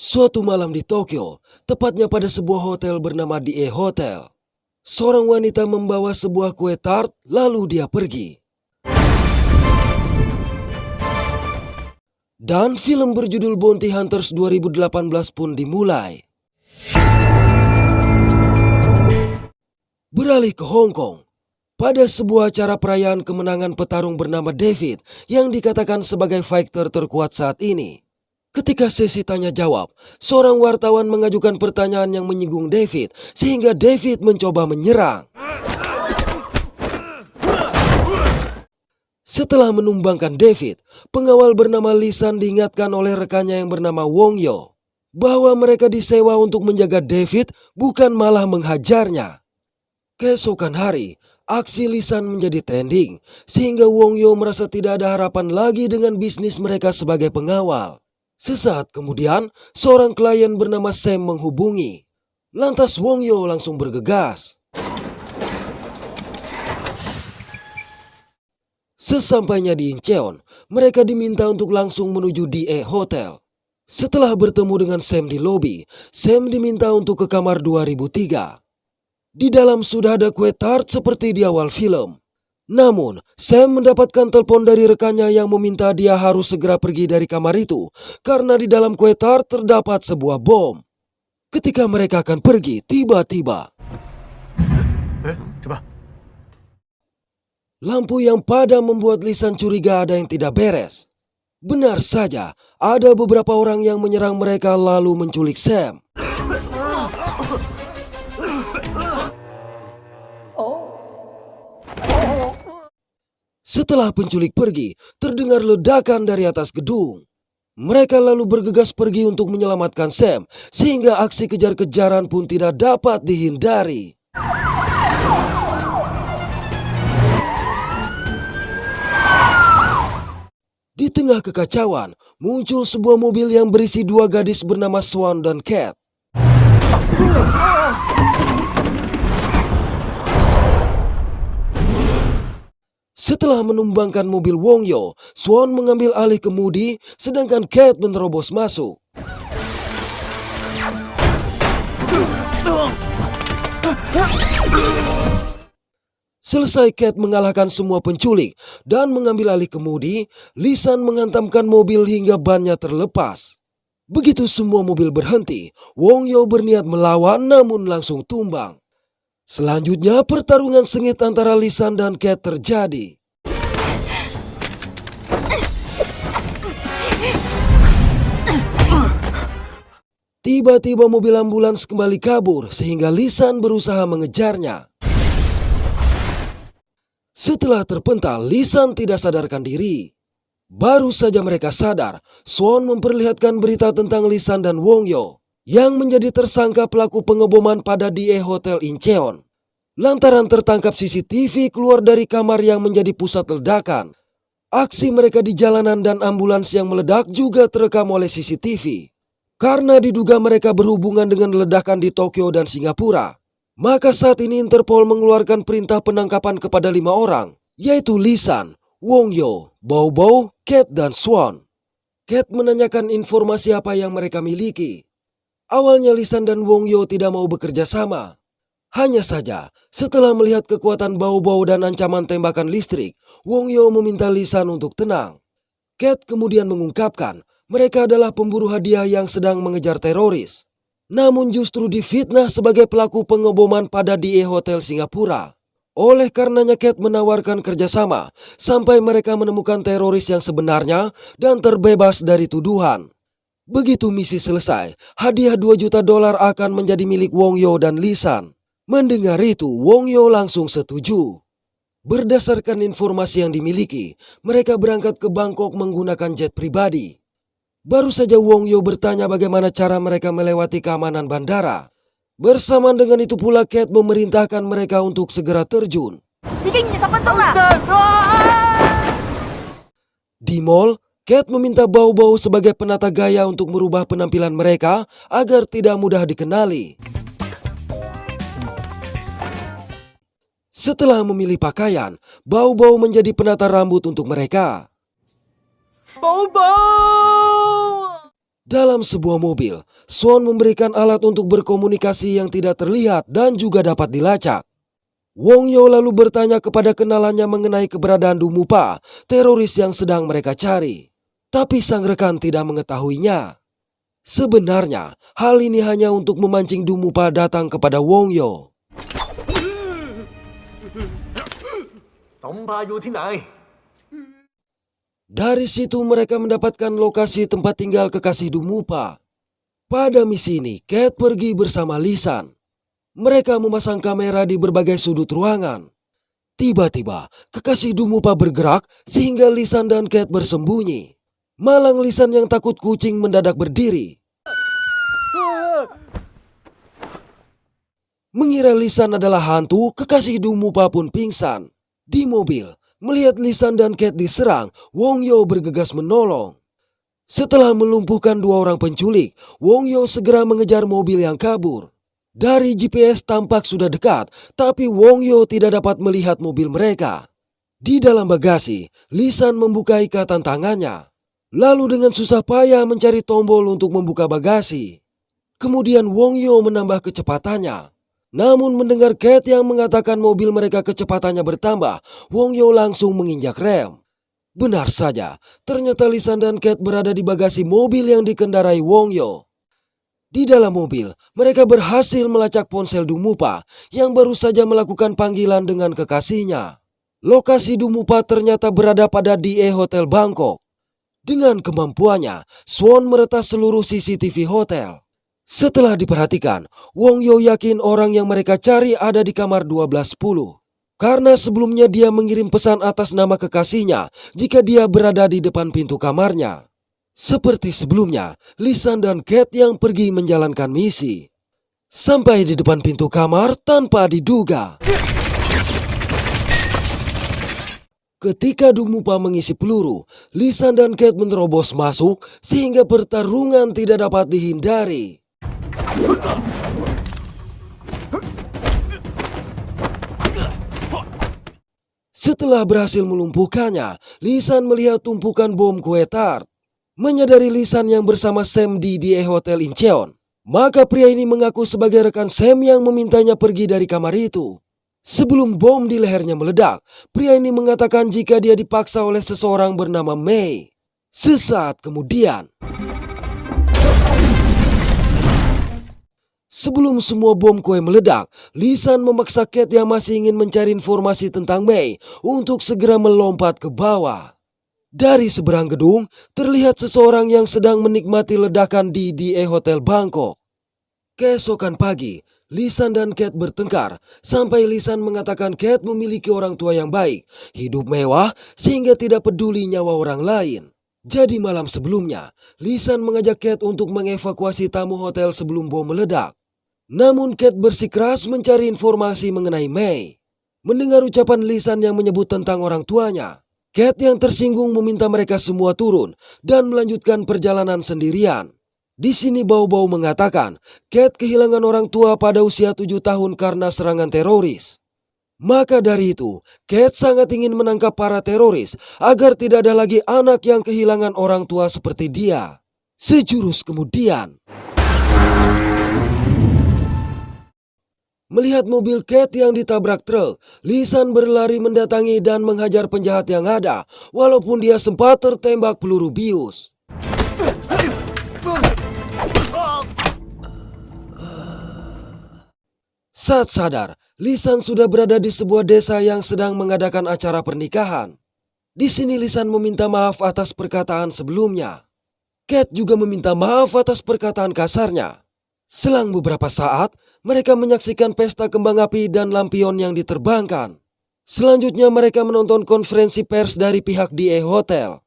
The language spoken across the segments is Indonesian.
Suatu malam di Tokyo, tepatnya pada sebuah hotel bernama DE Hotel. Seorang wanita membawa sebuah kue tart, lalu dia pergi. Dan film berjudul Bounty Hunters 2018 pun dimulai. Beralih ke Hong Kong. Pada sebuah acara perayaan kemenangan petarung bernama David yang dikatakan sebagai fighter terkuat saat ini. Ketika sesi tanya jawab, seorang wartawan mengajukan pertanyaan yang menyinggung David sehingga David mencoba menyerang. Setelah menumbangkan David, pengawal bernama Lisan diingatkan oleh rekannya yang bernama Wong Yo bahwa mereka disewa untuk menjaga David, bukan malah menghajarnya. Keesokan hari, aksi Lisan menjadi trending sehingga Wong Yo merasa tidak ada harapan lagi dengan bisnis mereka sebagai pengawal. Sesaat kemudian, seorang klien bernama Sam menghubungi. Lantas Wong Yo langsung bergegas. Sesampainya di Incheon, mereka diminta untuk langsung menuju DE Hotel. Setelah bertemu dengan Sam di lobi, Sam diminta untuk ke kamar 2003. Di dalam sudah ada kue tart seperti di awal film. Namun, Sam mendapatkan telepon dari rekannya yang meminta dia harus segera pergi dari kamar itu karena di dalam kue tart terdapat sebuah bom. Ketika mereka akan pergi, tiba-tiba lampu yang padam membuat Lisan curiga ada yang tidak beres. Benar saja, ada beberapa orang yang menyerang mereka lalu menculik Sam. Setelah penculik pergi, terdengar ledakan dari atas gedung. Mereka lalu bergegas pergi untuk menyelamatkan Sam, sehingga aksi kejar-kejaran pun tidak dapat dihindari. Di tengah kekacauan, muncul sebuah mobil yang berisi dua gadis bernama Swan dan Cat. Setelah menumbangkan mobil Wong Yo, Swan mengambil alih kemudi, sedangkan Cat menerobos masuk. Selesai Cat mengalahkan semua penculik dan mengambil alih kemudi, Lisan menghantamkan mobil hingga bannya terlepas. Begitu semua mobil berhenti, Wong Yo berniat melawan namun langsung tumbang. Selanjutnya pertarungan sengit antara Lisan dan Cat terjadi. Tiba-tiba mobil ambulans kembali kabur sehingga Lisan berusaha mengejarnya. Setelah terpental, Lisan tidak sadarkan diri. Baru saja mereka sadar, Swan memperlihatkan berita tentang Lisan dan Wong Yo yang menjadi tersangka pelaku pengeboman pada DE Hotel Incheon. Lantaran tertangkap CCTV keluar dari kamar yang menjadi pusat ledakan. Aksi mereka di jalanan dan ambulans yang meledak juga terekam oleh CCTV. Karena diduga mereka berhubungan dengan ledakan di Tokyo dan Singapura, maka saat ini Interpol mengeluarkan perintah penangkapan kepada 5 orang, yaitu Lisan, Wong Yo, Bao Bao, Cat, dan Swan. Cat menanyakan informasi apa yang mereka miliki. Awalnya Lisan dan Wong Yo tidak mau bekerja sama. Hanya saja, setelah melihat kekuatan Bao Bao dan ancaman tembakan listrik, Wong Yo meminta Lisan untuk tenang. Cat kemudian mengungkapkan mereka adalah pemburu hadiah yang sedang mengejar teroris. Namun justru difitnah sebagai pelaku pengeboman pada DE Hotel Singapura. Oleh karenanya Cat menawarkan kerjasama sampai mereka menemukan teroris yang sebenarnya dan terbebas dari tuduhan. Begitu misi selesai, hadiah $2 juta akan menjadi milik Wong Yo dan Lisan. Mendengar itu, Wong Yo langsung setuju. Berdasarkan informasi yang dimiliki, mereka berangkat ke Bangkok menggunakan jet pribadi. Baru saja Wong Yo bertanya bagaimana cara mereka melewati keamanan bandara. Bersamaan dengan itu pula Cat memerintahkan mereka untuk segera terjun. Di mall, Cat meminta Bao Bao sebagai penata gaya untuk merubah penampilan mereka agar tidak mudah dikenali. Setelah memilih pakaian, Bao Bao menjadi penata rambut untuk mereka. Dalam sebuah mobil, Swan memberikan alat untuk berkomunikasi yang tidak terlihat dan juga dapat dilacak. Wong Yo lalu bertanya kepada kenalannya mengenai keberadaan Dumupa, teroris yang sedang mereka cari. Tapi sang rekan tidak mengetahuinya. Sebenarnya, hal ini hanya untuk memancing Dumupa datang kepada Wong Yo. Dari situ mereka mendapatkan lokasi tempat tinggal kekasih Dumupa. Pada misi ini, Cat pergi bersama Lisan. Mereka memasang kamera di berbagai sudut ruangan. Tiba-tiba, kekasih Dumupa bergerak sehingga Lisan dan Cat bersembunyi. Malang Lisan yang takut kucing mendadak berdiri. Mengira Lisan adalah hantu, kekasih Dumupa pun pingsan. Di mobil, melihat Lisan dan Cat diserang, Wong Yo bergegas menolong. Setelah melumpuhkan 2 orang penculik, Wong Yo segera mengejar mobil yang kabur. Dari GPS tampak sudah dekat, tapi Wong Yo tidak dapat melihat mobil mereka. Di dalam bagasi, Lisan membuka ikatan tangannya. Lalu dengan susah payah mencari tombol untuk membuka bagasi. Kemudian Wong Yo menambah kecepatannya. Namun mendengar Cat yang mengatakan mobil mereka kecepatannya bertambah, Wong Yo langsung menginjak rem. Benar saja, ternyata Lisan dan Cat berada di bagasi mobil yang dikendarai Wong Yo. Di dalam mobil, mereka berhasil melacak ponsel Dumupa yang baru saja melakukan panggilan dengan kekasihnya. Lokasi Dumupa ternyata berada pada DE Hotel Bangkok. Dengan kemampuannya, Swan meretas seluruh CCTV hotel. Setelah diperhatikan, Wong Yo yakin orang yang mereka cari ada di kamar 1210. Karena sebelumnya dia mengirim pesan atas nama kekasihnya jika dia berada di depan pintu kamarnya. Seperti sebelumnya, Lisan dan Cat yang pergi menjalankan misi. Sampai di depan pintu kamar tanpa diduga. Ketika Dumupa mengisi peluru, Lisan dan Cat menerobos masuk sehingga pertarungan tidak dapat dihindari. Setelah berhasil melumpuhkannya, Lisan melihat tumpukan bom kue tart. Menyadari Lisan yang bersama Sam di DE Hotel Incheon, maka pria ini mengaku sebagai rekan Sam yang memintanya pergi dari kamar itu. Sebelum bom di lehernya meledak, pria ini mengatakan jika dia dipaksa oleh seseorang bernama Mei. Sesaat kemudian, sebelum semua bom kue meledak, Lisan memaksa Cat yang masih ingin mencari informasi tentang Mei untuk segera melompat ke bawah. Dari seberang gedung, terlihat seseorang yang sedang menikmati ledakan di DE Hotel Bangkok. Keesokan pagi, Lisan dan Cat bertengkar sampai Lisan mengatakan Cat memiliki orang tua yang baik, hidup mewah sehingga tidak peduli nyawa orang lain. Jadi malam sebelumnya, Lisan mengajak Cat untuk mengevakuasi tamu hotel sebelum bom meledak. Namun Cat bersikeras mencari informasi mengenai Mei. Mendengar ucapan Lisan yang menyebut tentang orang tuanya, Cat yang tersinggung meminta mereka semua turun dan melanjutkan perjalanan sendirian. Di sini Bau-Bau mengatakan Cat kehilangan orang tua pada usia 7 tahun karena serangan teroris. Maka dari itu, Cat sangat ingin menangkap para teroris agar tidak ada lagi anak yang kehilangan orang tua seperti dia. Sejurus kemudian, melihat mobil Cat yang ditabrak truk, Lisan berlari mendatangi dan menghajar penjahat yang ada, walaupun dia sempat tertembak peluru bius. Saat sadar, Lisan sudah berada di sebuah desa yang sedang mengadakan acara pernikahan. Di sini Lisan meminta maaf atas perkataan sebelumnya. Cat juga meminta maaf atas perkataan kasarnya. Selang beberapa saat, mereka menyaksikan pesta kembang api dan lampion yang diterbangkan. Selanjutnya mereka menonton konferensi pers dari pihak DE Hotel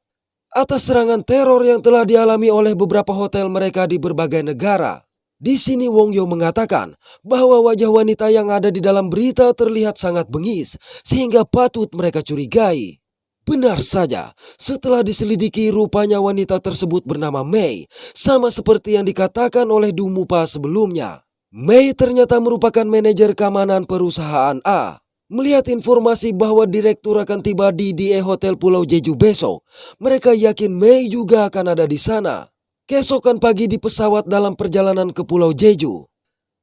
atas serangan teror yang telah dialami oleh beberapa hotel mereka di berbagai negara. Di sini Wong Yo mengatakan bahwa wajah wanita yang ada di dalam berita terlihat sangat bengis sehingga patut mereka curigai. Benar saja, setelah diselidiki rupanya wanita tersebut bernama Mei, sama seperti yang dikatakan oleh Dumupa sebelumnya. Mei ternyata merupakan manajer keamanan perusahaan A. Melihat informasi bahwa direktur akan tiba di DE Hotel Pulau Jeju besok, mereka yakin Mei juga akan ada di sana. Keesokan pagi di pesawat dalam perjalanan ke Pulau Jeju.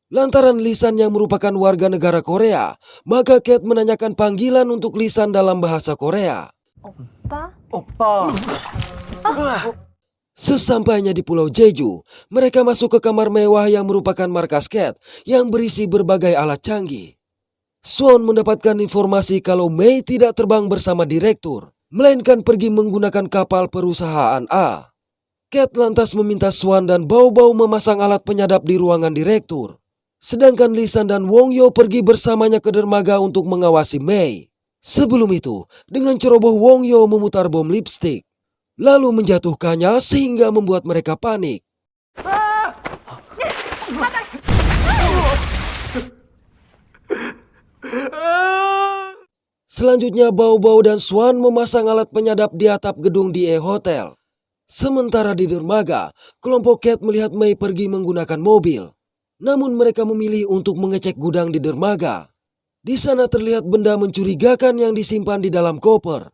Lantaran Lisan yang merupakan warga negara Korea, maka Kate menanyakan panggilan untuk Lisan dalam bahasa Korea. 오빠. Sesampainya di Pulau Jeju, mereka masuk ke kamar mewah yang merupakan markas Kate yang berisi berbagai alat canggih. Swon mendapatkan informasi kalau Mei tidak terbang bersama direktur, melainkan pergi menggunakan kapal perusahaan A. Kate lantas meminta Swan dan Bao memasang alat penyadap di ruangan direktur. Sedangkan Lisan dan Wongyo pergi bersamanya ke dermaga untuk mengawasi Mei. Sebelum itu, dengan ceroboh Wongyo memutar bom lipstik, lalu menjatuhkannya sehingga membuat mereka panik. Selanjutnya Bao dan Swan memasang alat penyadap di atap gedung DE Hotel. Sementara di dermaga, kelompok Kate melihat Mei pergi menggunakan mobil. Namun mereka memilih untuk mengecek gudang di dermaga. Di sana terlihat benda mencurigakan yang disimpan di dalam koper.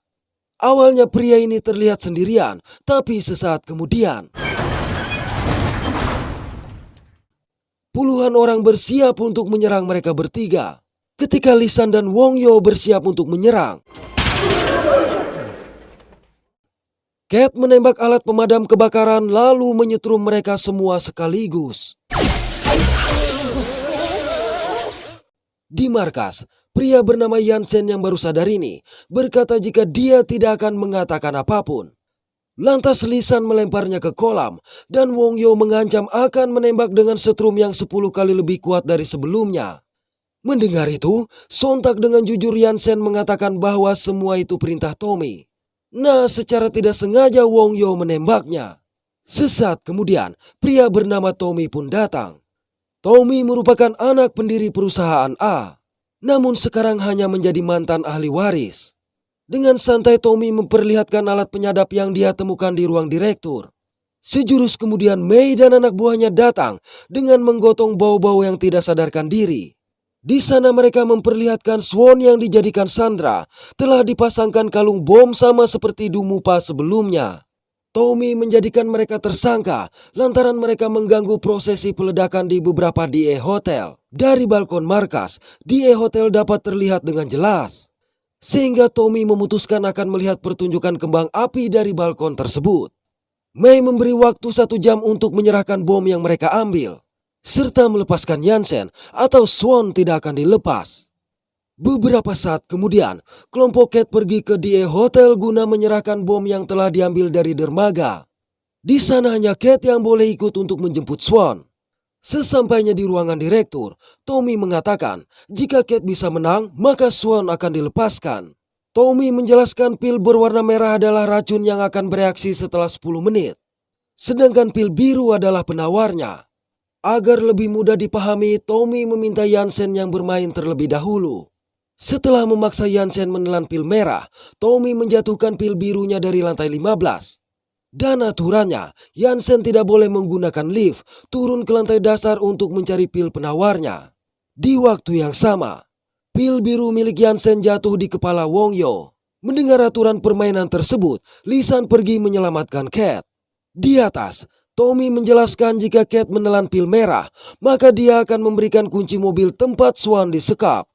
Awalnya pria ini terlihat sendirian, tapi sesaat kemudian puluhan orang bersiap untuk menyerang mereka bertiga. Ketika Lisan dan Wongyo bersiap untuk menyerang, Kate menembak alat pemadam kebakaran lalu menyetrum mereka semua sekaligus. Di markas, pria bernama Yansen yang baru sadar ini berkata jika dia tidak akan mengatakan apapun. Lantas Lisan melemparnya ke kolam dan Wongyo mengancam akan menembak dengan setrum yang 10 kali lebih kuat dari sebelumnya. Mendengar itu, sontak dengan jujur Yansen mengatakan bahwa semua itu perintah Tommy. Nah, secara tidak sengaja Wongyo menembaknya. Sesaat kemudian, pria bernama Tommy pun datang. Tommy merupakan anak pendiri perusahaan A, namun sekarang hanya menjadi mantan ahli waris. Dengan santai Tommy memperlihatkan alat penyadap yang dia temukan di ruang direktur. Sejurus kemudian Mei dan anak buahnya datang dengan menggotong Bao yang tidak sadarkan diri. Di sana mereka memperlihatkan Swan yang dijadikan sandera telah dipasangkan kalung bom sama seperti Dumupa sebelumnya. Tommy menjadikan mereka tersangka lantaran mereka mengganggu prosesi peledakan di beberapa DE Hotel. Dari balkon markas, DE Hotel dapat terlihat dengan jelas. Sehingga Tommy memutuskan akan melihat pertunjukan kembang api dari balkon tersebut. Mei memberi waktu 1 jam untuk menyerahkan bom yang mereka ambil, serta melepaskan Yansen atau Swan tidak akan dilepas. Beberapa saat kemudian, kelompok Kate pergi ke DE Hotel guna menyerahkan bom yang telah diambil dari dermaga. Di sana hanya Kate yang boleh ikut untuk menjemput Swan. Sesampainya di ruangan direktur, Tommy mengatakan jika Kate bisa menang, maka Swan akan dilepaskan. Tommy menjelaskan pil berwarna merah adalah racun yang akan bereaksi setelah 10 menit. Sedangkan pil biru adalah penawarnya. Agar lebih mudah dipahami, Tommy meminta Yansen yang bermain terlebih dahulu. Setelah memaksa Yansen menelan pil merah, Tommy menjatuhkan pil birunya dari lantai 15. Dan aturannya, Yansen tidak boleh menggunakan lift turun ke lantai dasar untuk mencari pil penawarnya. Di waktu yang sama, pil biru milik Yansen jatuh di kepala Wongyo. Mendengar aturan permainan tersebut, Lisan pergi menyelamatkan Kate. Di atas, Tommy menjelaskan jika Kate menelan pil merah, maka dia akan memberikan kunci mobil tempat Swan disekap.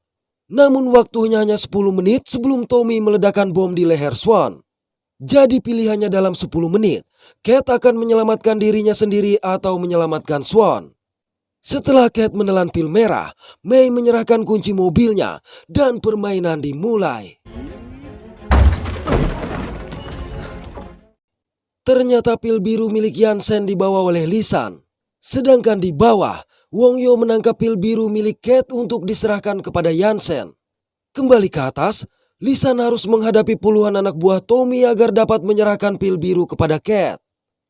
Namun waktunya hanya 10 menit sebelum Tommy meledakkan bom di leher Swan. Jadi pilihannya dalam 10 menit, Kate akan menyelamatkan dirinya sendiri atau menyelamatkan Swan. Setelah Kate menelan pil merah, Mei menyerahkan kunci mobilnya dan permainan dimulai. Ternyata pil biru milik Yansen dibawa oleh Lisan. Sedangkan di bawah, Wongyo menangkap pil biru milik Kate untuk diserahkan kepada Yansen. Kembali ke atas, Lisan harus menghadapi puluhan anak buah Tommy agar dapat menyerahkan pil biru kepada Kate.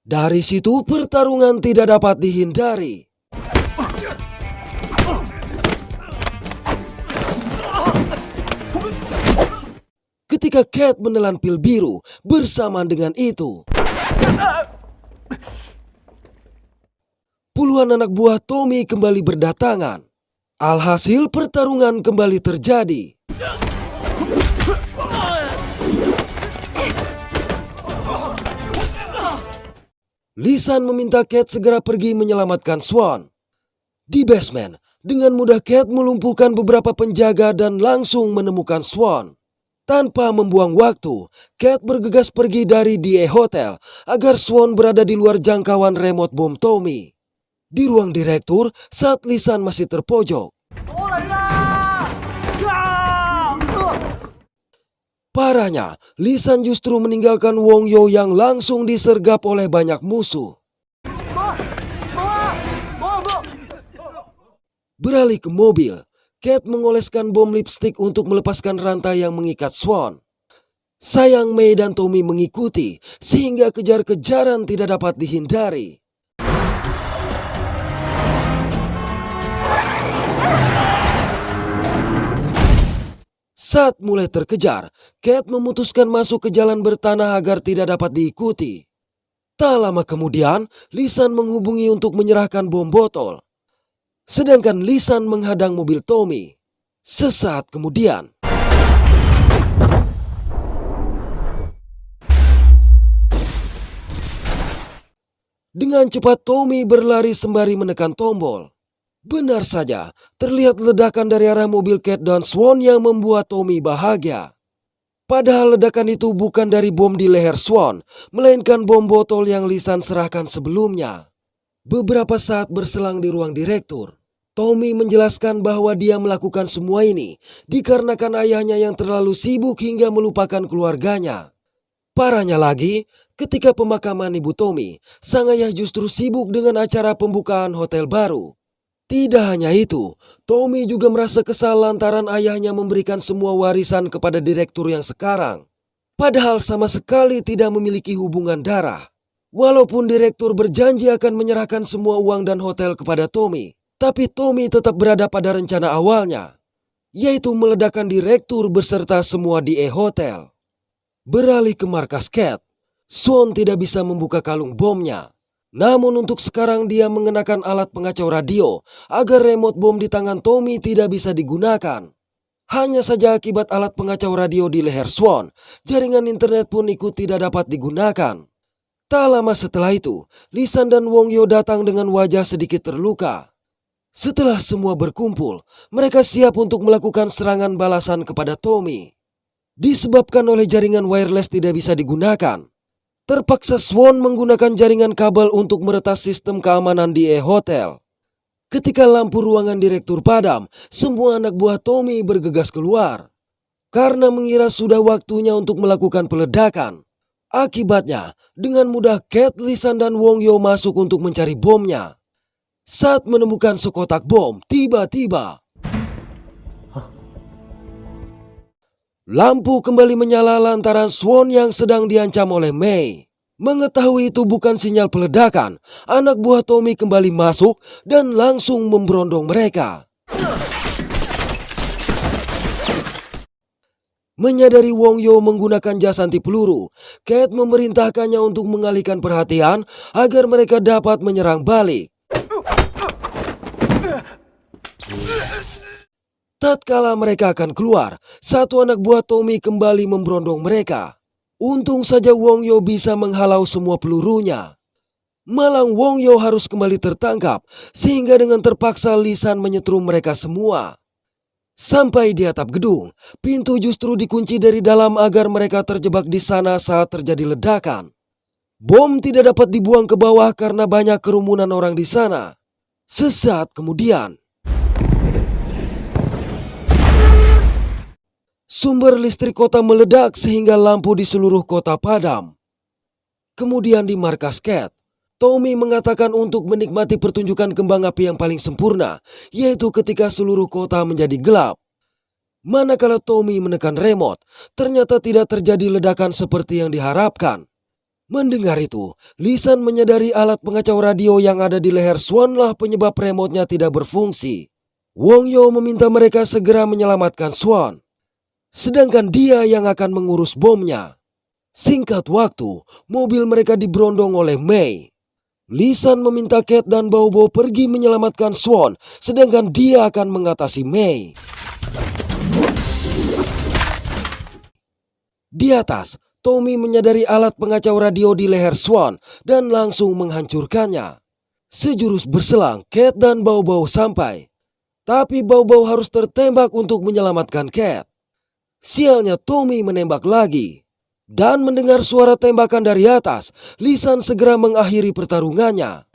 Dari situ pertarungan tidak dapat dihindari. Ketika Kate menelan pil biru, bersamaan dengan itu puluhan anak buah Tommy kembali berdatangan. Alhasil pertarungan kembali terjadi. Lisan meminta Cat segera pergi menyelamatkan Swan. Di basement, dengan mudah Cat melumpuhkan beberapa penjaga dan langsung menemukan Swan. Tanpa membuang waktu, Cat bergegas pergi dari DA Hotel agar Swan berada di luar jangkauan remote bom Tommy. Di ruang direktur, saat Lisan masih terpojok, parahnya, Lisan justru meninggalkan Wong Yo yang langsung disergap oleh banyak musuh. Beralih ke mobil, Cat mengoleskan bom lipstick untuk melepaskan rantai yang mengikat Swan. Sayang Mei dan Tommy mengikuti, sehingga kejar-kejaran tidak dapat dihindari. Saat mulai terkejar, Cat memutuskan masuk ke jalan bertanah agar tidak dapat diikuti. Tak lama kemudian, Lisan menghubungi untuk menyerahkan bom botol. Sedangkan Lisan menghadang mobil Tommy. Sesaat kemudian, dengan cepat Tommy berlari sembari menekan tombol. Benar saja, terlihat ledakan dari arah mobil Cat dan Swan yang membuat Tommy bahagia. Padahal ledakan itu bukan dari bom di leher Swan, melainkan bom botol yang Lisan serahkan sebelumnya. Beberapa saat berselang di ruang direktur, Tommy menjelaskan bahwa dia melakukan semua ini dikarenakan ayahnya yang terlalu sibuk hingga melupakan keluarganya. Parahnya lagi, ketika pemakaman ibu Tommy, sang ayah justru sibuk dengan acara pembukaan hotel baru. Tidak hanya itu, Tommy juga merasa kesal lantaran ayahnya memberikan semua warisan kepada direktur yang sekarang. Padahal sama sekali tidak memiliki hubungan darah. Walaupun direktur berjanji akan menyerahkan semua uang dan hotel kepada Tommy, tapi Tommy tetap berada pada rencana awalnya, yaitu meledakkan direktur beserta semua DA Hotel. Beralih ke markas Cat, Swan tidak bisa membuka kalung bomnya. Namun untuk sekarang dia mengenakan alat pengacau radio agar remote bom di tangan Tommy tidak bisa digunakan. Hanya saja akibat alat pengacau radio di leher Swan, jaringan internet pun ikut tidak dapat digunakan. Tak lama setelah itu, Lisan dan Wong Yo datang dengan wajah sedikit terluka. Setelah semua berkumpul, mereka siap untuk melakukan serangan balasan kepada Tommy. Disebabkan oleh jaringan wireless tidak bisa digunakan, terpaksa Swan menggunakan jaringan kabel untuk meretas sistem keamanan di hotel. Ketika lampu ruangan direktur padam, semua anak buah Tommy bergegas keluar. Karena mengira sudah waktunya untuk melakukan peledakan. Akibatnya, dengan mudah Cat, Lisan dan Wong Yo masuk untuk mencari bomnya. Saat menemukan sekotak bom, tiba-tiba lampu kembali menyala lantaran Swan yang sedang diancam oleh Mei. Mengetahui itu bukan sinyal peledakan, anak buah Tommy kembali masuk dan langsung memberondong mereka. Menyadari Wong Yo menggunakan jas anti peluru, Cat memerintahkannya untuk mengalihkan perhatian agar mereka dapat menyerang balik. Tatkala mereka akan keluar, satu anak buah Tommy kembali memberondong mereka. Untung saja Wong Yo bisa menghalau semua pelurunya. Malang Wong Yo harus kembali tertangkap, sehingga dengan terpaksa Lisan menyetrum mereka semua. Sampai di atap gedung, pintu justru dikunci dari dalam agar mereka terjebak di sana saat terjadi ledakan. Bom tidak dapat dibuang ke bawah karena banyak kerumunan orang di sana. Sesaat kemudian, sumber listrik kota meledak sehingga lampu di seluruh kota padam. Kemudian di markas Cat, Tommy mengatakan untuk menikmati pertunjukan kembang api yang paling sempurna, yaitu ketika seluruh kota menjadi gelap. Manakala Tommy menekan remote, ternyata tidak terjadi ledakan seperti yang diharapkan. Mendengar itu, Lisan menyadari alat pengacau radio yang ada di leher Swanlah penyebab remote-nya tidak berfungsi. Wong Yo meminta mereka segera menyelamatkan Swan, sedangkan dia yang akan mengurus bomnya. Singkat waktu, mobil mereka diberondong oleh Mei. Lisan meminta Cat dan Bobo pergi menyelamatkan Swan, sedangkan dia akan mengatasi Mei. Di atas, Tommy menyadari alat pengacau radio di leher Swan dan langsung menghancurkannya. Sejurus berselang, Cat dan Bao-Bao sampai. Tapi Bao-Bao harus tertembak untuk menyelamatkan Cat. Sialnya Tommy menembak lagi. Dan mendengar suara tembakan dari atas, Lisan segera mengakhiri pertarungannya.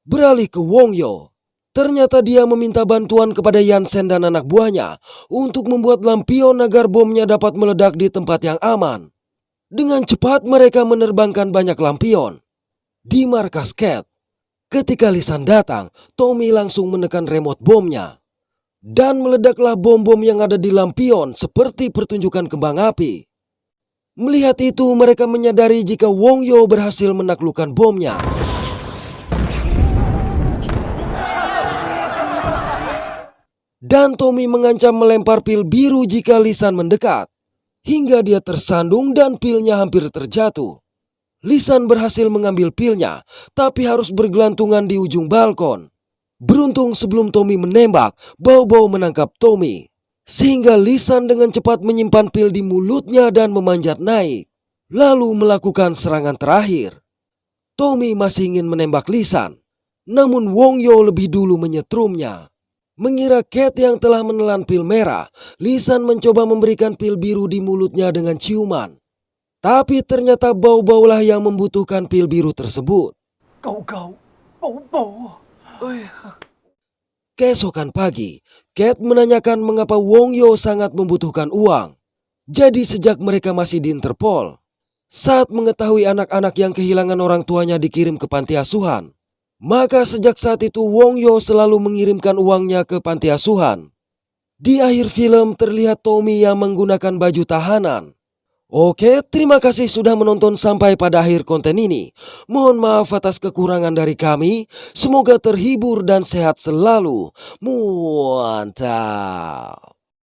Beralih ke Wongyo. Ternyata dia meminta bantuan kepada Yansen dan anak buahnya untuk membuat lampion agar bomnya dapat meledak di tempat yang aman. Dengan cepat mereka menerbangkan banyak lampion di markas Cat. Ketika Lisan datang, Tommy langsung menekan remote bomnya. Dan meledaklah bom-bom yang ada di lampion seperti pertunjukan kembang api. Melihat itu mereka menyadari jika Wongyo berhasil menaklukkan bomnya. Dan Tommy mengancam melempar pil biru jika Lisan mendekat. Hingga dia tersandung dan pilnya hampir terjatuh. Lisan berhasil mengambil pilnya, tapi harus bergelantungan di ujung balkon. Beruntung sebelum Tommy menembak, Bao-Bao menangkap Tommy. Sehingga Lisan dengan cepat menyimpan pil di mulutnya dan memanjat naik. Lalu melakukan serangan terakhir. Tommy masih ingin menembak Lisan. Namun Wongyo lebih dulu menyetrumnya. Mengira Cat yang telah menelan pil merah, Lisan mencoba memberikan pil biru di mulutnya dengan ciuman. Tapi ternyata Bao-Bao lah yang membutuhkan pil biru tersebut. Kau, Bao-Bao. Keesokan pagi, Cat menanyakan mengapa Wongyo sangat membutuhkan uang. Jadi sejak mereka masih di Interpol, saat mengetahui anak-anak yang kehilangan orang tuanya dikirim ke panti asuhan, maka sejak saat itu Wongyo selalu mengirimkan uangnya ke panti asuhan. Di akhir film terlihat Tommy yang menggunakan baju tahanan. Oke, terima kasih sudah menonton sampai pada akhir konten ini. Mohon maaf atas kekurangan dari kami. Semoga terhibur dan sehat selalu. Mantap.